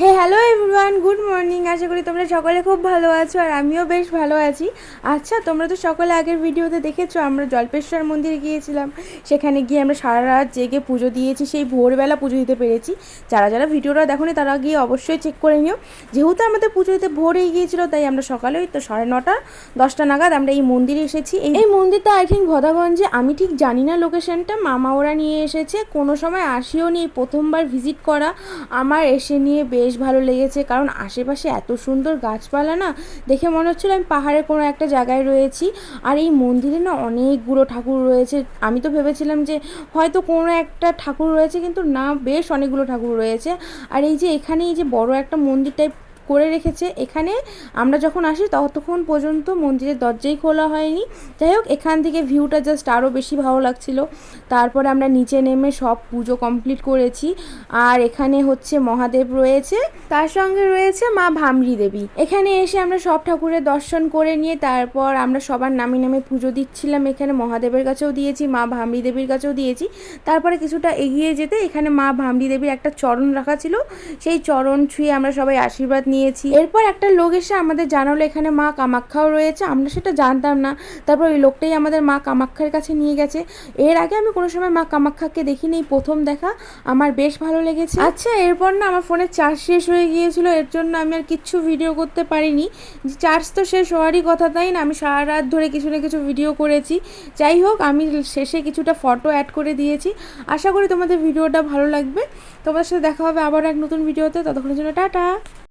Hello everyone, good morning. আশা করি তোমরা সকলে খুব ভালো আছো আর আমিও বেশ ভালো আছি। আচ্ছা, তোমরা তো সকলে আগের ভিডিওতে দেখেছো আমরা জল্পেশ্বর মন্দিরে গিয়েছিলাম। সেখানে গিয়ে আমরা সারা রাত জেগে পুজো দিয়েছি, সেই ভোরবেলা পুজো দিতে পেরেছি। যারা যারা ভিডিওটা দেখোনি তারা গিয়ে অবশ্যই চেক করে নিও। যেহেতু আমাদের পুজো দিতে ভোরেই গিয়েছিলো, তাই আমরা সকালে ওই তো 9:30 10টা নাগাদ আমরা এই মন্দিরে এসেছি। এই মন্দিরটা আই থিঙ্ক ভদাগঞ্জে, আমি ঠিক জানি না লোকেশনটা, মামা ওরা নিয়ে এসেছে। কোনো সময় আসিও নি, প্রথমবার ভিজিট করা। আমার এসে নিয়ে বেশ ভালো লেগেছে, কারণ আশেপাশে এত সুন্দর গাছপালা না, দেখে মনে হচ্ছিলো আমি পাহাড়ের কোনো একটা জায়গায় রয়েছি। আর এই মন্দিরে না অনেকগুলো ঠাকুর রয়েছে। আমি তো ভেবেছিলাম যে হয়তো কোনো একটা ঠাকুর রয়েছে, কিন্তু না, বেশ অনেকগুলো ঠাকুর রয়েছে। আর এই যে এখানে এই যে বড় একটা মন্দির টাইপ করে রেখেছে, এখানে আমরা যখন আসি ততক্ষণ পর্যন্ত মন্দিরের দরজাই খোলা হয়নি। যাই হোক, এখান থেকে ভিউটা জাস্ট আরও বেশি ভালো লাগছিল। তারপরে আমরা নিচে নেমে সব পুজো কমপ্লিট করেছি। আর এখানে হচ্ছে মহাদেব রয়েছে, তার সঙ্গে রয়েছে মা ভামরি দেবী। এখানে এসে আমরা সব ঠাকুরের দর্শন করে নিয়ে তারপর আমরা সবার নামে নামে পুজো দিচ্ছিলাম। এখানে মহাদেবের কাছেও দিয়েছি, মা ভামরি দেবীর কাছেও দিয়েছি। তারপরে কিছুটা এগিয়ে যেতে এখানে মা ভামরি দেবীর একটা চরণ রাখা ছিল, সেই চরণ ছুঁয়ে আমরা সবাই আশীর্বাদ নিয়েছি। এরপর একটা লোক এসে আমাদের জানালো এখানে মা কামাখ্যাও রয়েছে, আমরা সেটা জানতাম না। তারপর ওই লোকটাই আমাদের মা কামাখ্যার কাছে নিয়ে গেছে। এর আগে আমি কোনো সময় মা কামাখ্যাকে দেখিনি, এই প্রথম দেখা। আমার বেশ ভালো লেগেছে। আচ্ছা, এরপর না আমার ফোনের চার্জ শেষ হয়ে গিয়েছিল, এর জন্য আমি আর কিচ্ছু ভিডিও করতে পারিনি। চার্জ তো শেষ হওয়ারই কথা, তাই না? আমি সারা রাত ধরে কিছু না কিছু ভিডিও করেছি। যাই হোক, আমি শেষে কিছুটা ফটো অ্যাড করে দিয়েছি। আশা করি তোমাদের ভিডিওটা ভালো লাগবে। তোমাদের সাথে দেখা হবে আবার এক নতুন ভিডিওতে। ততক্ষণের জন্য টাটা।